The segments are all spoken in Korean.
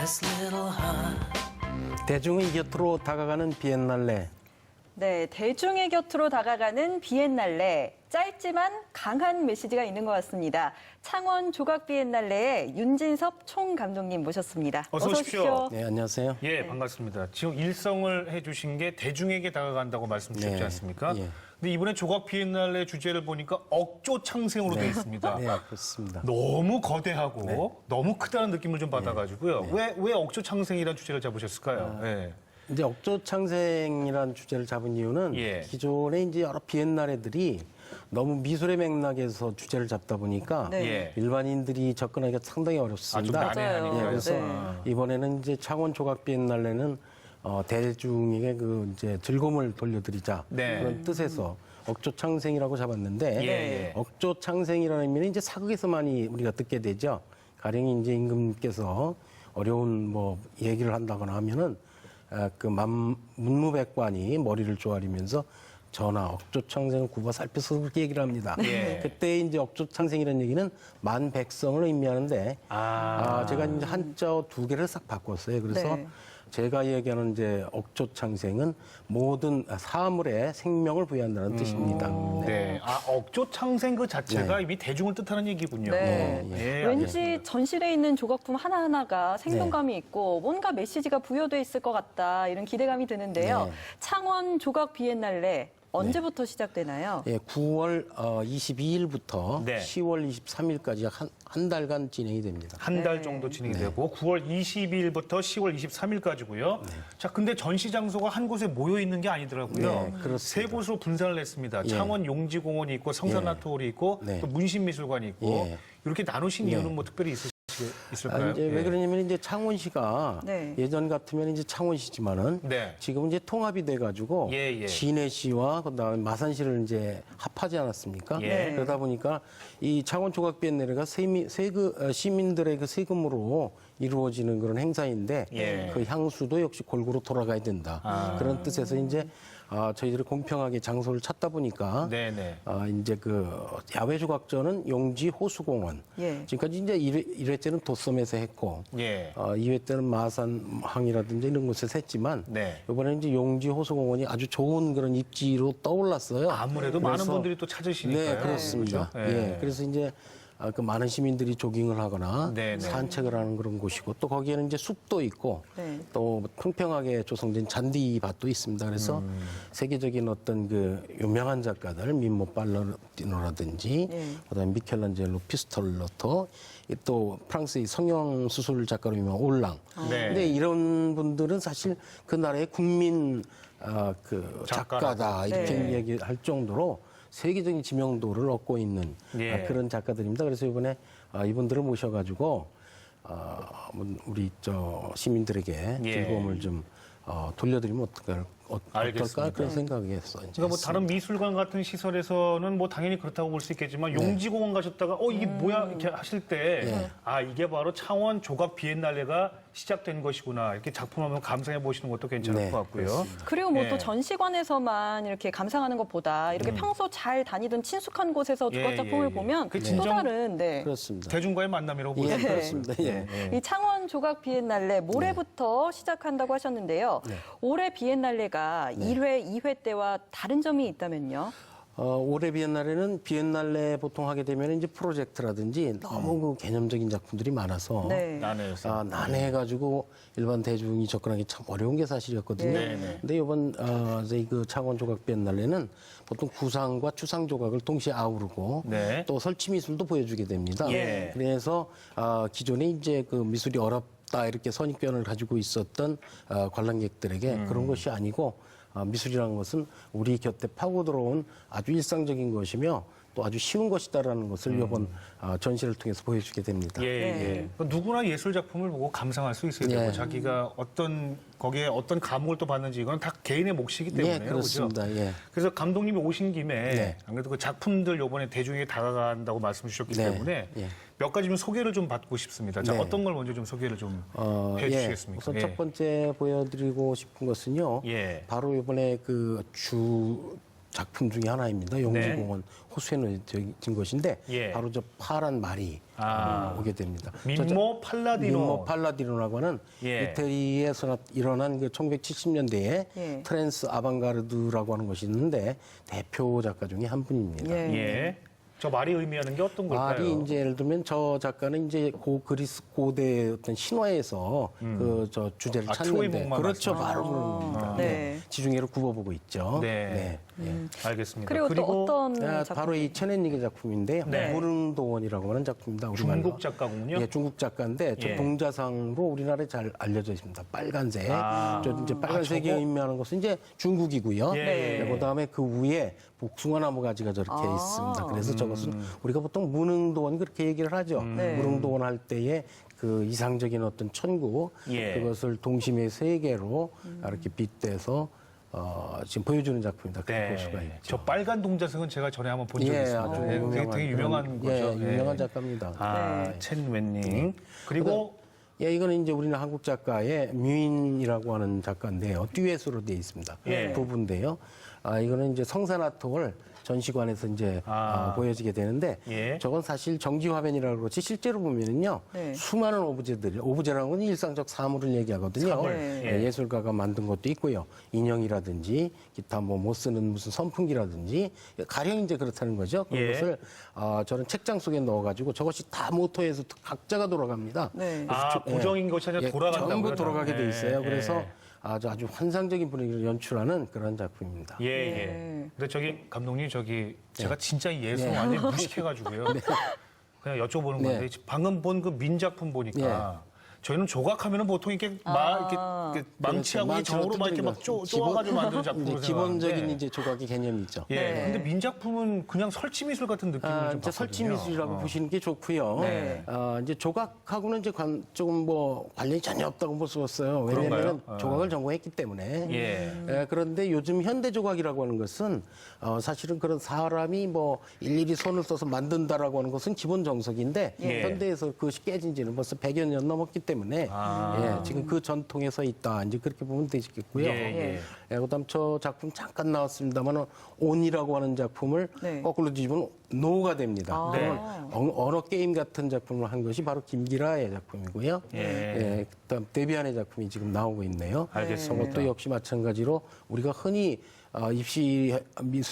restless little heart. 대중의 곁으로 다가가는 비엔날레. 네, 대중의 곁으로 다가가는 비엔날레. 짧지만 강한 메시지가 있는 것 같습니다. 창원 조각 비엔날레의 윤진섭 총감독님 모셨습니다. 어서 오십시오. 네, 안녕하세요. 예, 반갑습니다. 지금 일성을 해주신 게 대중에게 다가간다고 말씀 주셨지 네, 않습니까? 예. 근데 이번에 조각 비엔날레 주제를 보니까 억조 창생으로 되어 있습니다. 네, 그렇습니다. 너무 거대하고 너무 크다는 느낌을 좀 받아가지고요. 왜 억조 창생이라는 주제를 잡으셨을까요? 예. 이제 억조 창생이라는 주제를 잡은 이유는 예. 기존에 이제 여러 비엔날레들이 너무 미술의 맥락에서 주제를 잡다 보니까 네. 예. 일반인들이 접근하기가 상당히 좀 어렵습니다. 난해하니까. 예, 그래서 네. 이번에는 이제 창원 조각 비엔날레는 대중에게 그 이제 즐거움을 돌려드리자 네. 그런 뜻에서 억조 창생이라고 잡았는데 예. 억조 창생이라는 의미는 이제 사극에서 많이 우리가 듣게 되죠. 가령 이제 임금께서 어려운 뭐 얘기를 한다거나 하면은 그 문무백관이 머리를 조아리면서 전하 억조 창생을 굽어 살펴서 그렇게 얘기를 합니다. 예. 그때 이제 억조 창생이라는 얘기는 만 백성을 의미하는데 제가 이제 한자 두 개를 싹 바꿨어요. 그래서 네. 제가 얘기하는 이제 억조 창생은 모든 사물에 생명을 부여한다는 뜻입니다. 네. 억조 창생 그 자체가 이미 대중을 뜻하는 얘기군요. 네. 예, 왠지 전실에 있는 조각품 하나하나가 생동감이 있고 뭔가 메시지가 부여돼 있을 것 같다 이런 기대감이 드는데요. 네. 창원 조각 비엔날레 언제부터 시작되나요? 예, 9월 22일부터 네. 10월 23일까지 한 달간 진행이 됩니다. 한 달 정도 진행이 되고 9월 22일부터 10월 23일까지고요. 자, 근데 전시 장소가 한 곳에 모여 있는 게 아니더라고요. 네, 그렇습니다. 세 곳으로 분산을 했습니다. 예. 창원 용지공원이 있고 성산아트홀이 있고 네. 또 문신미술관이 있고 예. 이렇게 나누신 이유는 뭐 특별히 있을까요? 이제 왜 그러냐면 이제 창원시가 네. 예전 같으면 이제 창원시지만은 네. 지금 이제 통합이 돼가지고 예. 진해시와 그다음에 마산시를 이제 합하지 않았습니까? 예. 그러다 보니까 이 창원 조각 비엔날레가 시민들의 그 세금으로 이루어지는 그런 행사인데 예. 그 향수도 역시 골고루 돌아가야 된다. 그런 뜻에서 이제 저희들이 공평하게 장소를 찾다 보니까 네네. 이제 그 야외 조각전은 용지 호수공원. 예. 지금까지 이제 1회째는 도섬에서 했고, 예. 2회 때는 마산항이라든지 이런 곳에서 했지만, 네. 이번에는 이제 용지 호수공원이 아주 좋은 그런 입지로 떠올랐어요. 아무래도 많은 그래서- 분들이 또 찾으시니까요. 네, 그렇습니다. 그죠? 예. 그래서 이제 그 많은 시민들이 조깅을 하거나 네네. 산책을 하는 그런 곳이고 또 거기에는 이제 숲도 있고 네. 또 평평하게 조성된 잔디밭도 있습니다. 그래서 세계적인 어떤 그 유명한 작가들 민모 팔라디노라든지 그다음에 미켈란젤로 피스톨로토 또 프랑스의 성형 수술 작가로 유명한 올랑. 네. 근데 이런 분들은 사실 그 나라의 국민 그 작가다 이렇게 네. 얘기할 정도로 세계적인 지명도를 얻고 있는 예. 그런 작가들입니다. 그래서 이번에 이분들을 모셔가지고 우리 시민들에게 예. 즐거움을 좀 돌려드리면 어떨까 알겠습니다. 그런 생각이었어요. 그러니까 뭐 다른 미술관 같은 시설에서는 뭐 당연히 그렇다고 볼 수 있겠지만 용지공원 가셨다가 이게 뭐야 이렇게 하실 때 이게 바로 창원 조각 비엔날레가 시작된 것이구나 이렇게 작품 한번 감상해 보시는 것도 괜찮을 네, 것 같고요. 그렇습니다. 그리고 뭐 예. 또 전시관에서만 이렇게 감상하는 것보다 이렇게 평소 잘 다니던 친숙한 곳에서 조각 예, 작품을 예, 예. 보면 그 또 진정- 다른 그렇습니다. 대중과의 만남이라고 예, 보시면 그렇습니다. 예. 이 창원 조각 비엔날레 모레부터 시작한다고 하셨는데요. 올해 비엔날레가 1회, 2회 때와 다른 점이 있다면요? 올해 비엔날레는 비엔날레 보통 하게 되면 이제 프로젝트라든지 너무 그 개념적인 작품들이 많아서 네. 나네요. 난해해가지고 일반 대중이 접근하기 참 어려운 게 사실이었거든요. 네. 근데 이번 저희 그 창원 조각 비엔날레는 보통 구상과 추상 조각을 동시에 아우르고 네. 또 설치 미술도 보여주게 됩니다. 예. 그래서 기존에 이제 그 미술이 어렵다 이렇게 선입견을 가지고 있었던 관람객들에게 그런 것이 아니고 미술이라는 것은 우리 곁에 파고 들어온 아주 일상적인 것이며 또 아주 쉬운 것이다라는 것을 이번 전시를 통해서 보여주게 됩니다. 예. 누구나 예술 작품을 보고 감상할 수 있어야 되고 예. 자기가 거기에 어떤 감흥을 또 받는지 이건 다 개인의 몫이기 때문에 예, 그렇습니다. 그죠? 예. 그래서 감독님이 오신 김에 네. 안 그래도 그 작품들 요번에 대중에게 다가간다고 말씀 주셨기 네. 때문에 예. 몇 가지 좀 소개를 좀 받고 싶습니다. 자, 네. 어떤 걸 먼저 좀 소개를 좀 해주시겠습니까? 우선 첫 번째 보여드리고 싶은 것은요. 예. 바로 이번에 작품 중에 하나입니다. 용지공원 호수에 놓여진 것인데 예. 바로 저 파란 말이 오게 됩니다. 민모 팔라디노. 민모 팔라디노라고 하는 예. 이태리에서 일어난 그 1970년대에 예. 트랜스 아방가르드라고 하는 것이 있는데 대표 작가 중에 한 분입니다. 예. 예. 저 말이 의미하는 게 어떤 걸까요? 말이 이제 예를 들면 저 작가는 이제 그리스 고대 어떤 신화에서 그 저 주제를 트로이 찾는데 목마 그렇죠, 말씀. 바로 그겁니다. 네. 네. 지중해로 굽어보고 있죠. 네. 알겠습니다. 그리고 또 어떤 작품? 바로 이 천엔닉의 작품인데요. 네. 무릉도원이라고 하는 작품입니다. 우리말로. 중국 작가군요. 예, 중국 작가인데 저 예. 동자상으로 우리나라에 잘 알려져 있습니다. 빨간색. 저 이제 빨간색이 저거? 의미하는 것은 이제 중국이고요. 예. 네. 그다음에 그 위에 복숭아나무 가지가 저렇게 있습니다. 그래서 저것은 우리가 보통 무릉도원 그렇게 얘기를 하죠. 네. 무릉도원 할 때에 그 이상적인 어떤 천국 예. 그것을 동심의 세계로 이렇게 빗대서 지금 보여주는 작품입니다. 그렇게 볼 수가 있죠. 저 빨간 동자승은 제가 전에 한번 본 적이 예, 있습니다. 아주 되게 유명한 거죠. 예, 유명한 작가입니다. 아, 네. 첸 웬닝. 그리고 예, 이거는 이제 우리는 한국 작가의 뮤인이라고 하는 작가인데요. 듀엣으로 되어 있습니다. 예. 부부인데요. 이거는 이제 성산아통을 전시관에서 이제 보여지게 되는데 예. 저건 사실 정지 화면이라고 그러지 실제로 보면은요 네. 수많은 오브제라는 건 일상적 사물을 얘기하거든요. 사물. 네. 예. 예술가가 만든 것도 있고요. 인형이라든지 기타 뭐 못 쓰는 무슨 선풍기라든지 가령 이제 그렇다는 거죠. 그런 예. 것을 저런 책장 속에 넣어가지고 저것이 다 모터에서 각자가 돌아갑니다. 네. 고정인 것이 아니라 돌아간다고요? 전부 돌아가게 돼 있어요. 예, 그래서 예. 아주 환상적인 분위기를 연출하는 그런 작품입니다. 예, 예. 네. 근데 저기 감독님 제가 진짜 예술 완전히 무식해가지고요. 그냥 여쭤보는 네. 건데 방금 본 그 민작품 보니까 저희는 조각하면은 보통 이렇게 이렇게 망치하고 그렇죠. 이 정으로 막 이렇게 막 쪼아가지고 만드는 이제 작품으로 기본적인 생각하는데 이제 조각의 개념이 있죠. 예. 네. 근데 민작품은 그냥 설치 미술 같은 느낌을 좀 이제 설치 받거든요. 미술이라고 보시는 게 좋고요. 네. 이제 조각하고는 이제 조금 뭐 관련이 전혀 없다고 볼 수 없어요. 왜냐하면 그런가요? 조각을 전공했기 때문에. 예. 그런데 요즘 현대 조각이라고 하는 것은 사실은 그런 사람이 뭐 일일이 손을 써서 만든다라고 하는 것은 기본 정석인데 예. 현대에서 그것이 깨진 지는 벌써 100여 년 넘었기 때문에 지금 그 전통에 서 있다. 이제 그렇게 보면 되시겠고요. 예, 그다음 저 작품 잠깐 나왔습니다만 온이라고 하는 작품을 네. 거꾸로 뒤집으면 노가 됩니다. 네. 언어 게임 같은 작품을 한 것이 바로 김기라의 작품이고요. 예. 그다음 데비안의 작품이 지금 나오고 있네요. 알겠습니다. 저것도 역시 마찬가지로 우리가 흔히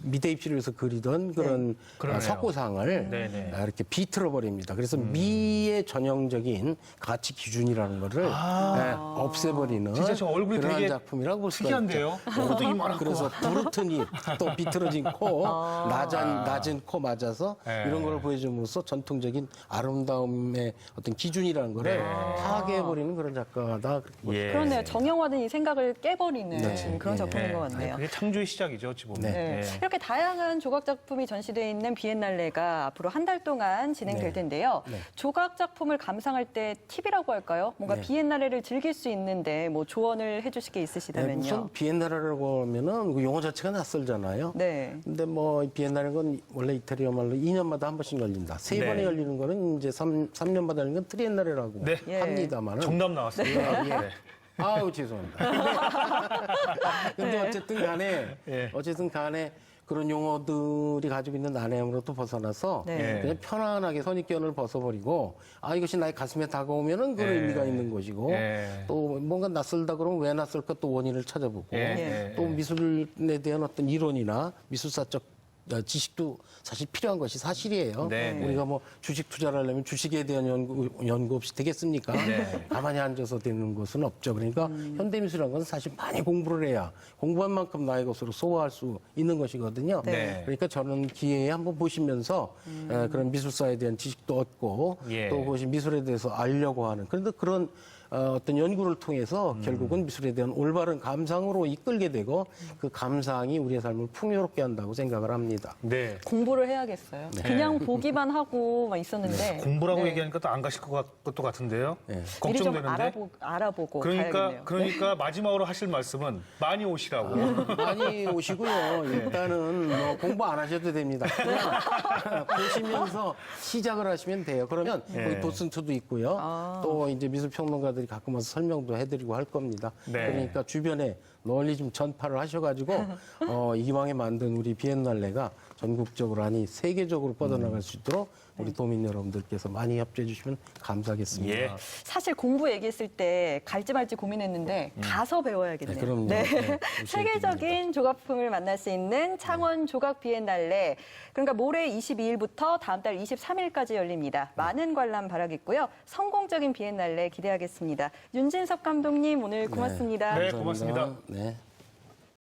미대 입시를 위해서 그리던 그런 그러네요. 석고상을 네네. 이렇게 비틀어 버립니다. 그래서 미의 전형적인 가치 기준이라는 거를 없애버리는 진짜 저 얼굴이 그러한 되게 작품이라고 볼 수가 특이한데요? 있죠. 코도 이만하고. 그래서 부르튼 입, 또 비틀어진 코, 낮은 코 맞아서 네. 이런 걸 보여줌으로써 전통적인 아름다움의 어떤 기준이라는 거를 파괴해버리는 그런 작가다. 그렇게 볼 예. 그렇네요. 정형화된 이 생각을 깨버리는 네. 그런 예. 작품인 것 같네요. 그게 창조의 시작이죠, 어찌 보면. 네. 예. 이렇게 다양한 조각 작품이 전시되어 있는 비엔날레가 앞으로 한 달 동안 진행될 네. 텐데요. 네. 조각 작품을 감상할 때 팁이라고 할까요? 뭔가 네. 비엔날레를 즐길 수 있는데 뭐 조언을 해주실 게 있으시다면요. 우선 비엔나레라고 하면은 그 용어 자체가 낯설잖아요. 네. 근데 뭐 비엔나레는 건 원래 이태리어 말로 2년마다 한 번씩 열린다. 세 네. 번에 열리는 거는 이제 3년마다 열리는 건 트리엔나레라고 네. 예. 합니다만은. 정답 나왔습니다. 예. 아우 죄송합니다. 근데 어쨌든 간에 그런 용어들이 가지고 있는 난해함으로부터 벗어나서 네. 그냥 편안하게 선입견을 벗어버리고 이것이 나의 가슴에 다가오면은 그런 의미가 있는 것이고 또 뭔가 낯설다 그러면 왜 낯설까 또 원인을 찾아보고 또 미술에 대한 어떤 이론이나 미술사적 지식도 사실 필요한 것이 사실이에요. 네. 우리가 뭐 주식 투자를 하려면 주식에 대한 연구 없이 되겠습니까? 가만히 앉아서 되는 것은 없죠. 그러니까 현대미술이라는 건 사실 많이 공부를 해야 공부한 만큼 나의 것으로 소화할 수 있는 것이거든요. 네. 그러니까 저는 기회에 한번 보시면서 그런 미술사에 대한 지식도 얻고 예. 또 그것이 미술에 대해서 알려고 하는 그런데 그런 어떤 연구를 통해서 결국은 미술에 대한 올바른 감상으로 이끌게 되고 그 감상이 우리의 삶을 풍요롭게 한다고 생각을 합니다. 네. 공부를 해야겠어요. 그냥 보기만 하고 막 있었는데 공부라고 네. 얘기하니까 또 안 가실 것도 같은데요. 네. 미리 좀 걱정되는데. 알아보고 그러니까 가야겠네요. 마지막으로 하실 말씀은 많이 오시라고. 많이 오시고요. 일단은 뭐 공부 안 하셔도 됩니다. 그냥 보시면서 시작을 하시면 돼요. 그러면 거기 도슨트도 있고요. 또 이제 미술평론가들 전문가들이 가끔 와서 설명도 해드리고 할 겁니다. 네. 그러니까 주변에 널리 좀 전파를 하셔가지고 이왕에 만든 우리 비엔날레가 전국적으로 아니 세계적으로 뻗어나갈 수 있도록 우리 도민 여러분들께서 많이 협조해 주시면 감사하겠습니다. 예. 사실 공부 얘기했을 때 갈지 말지 고민했는데 가서 배워야겠네요. 네, 그럼요. 네, 오셔야 세계적인 조각품을 만날 수 있는 창원 조각 비엔날레. 그러니까 모레 22일부터 다음 달 23일까지 열립니다. 많은 관람 바라겠고요. 성공적인 비엔날레 기대하겠습니다. 윤진섭 감독님 오늘 고맙습니다. 네, 고맙습니다. 네.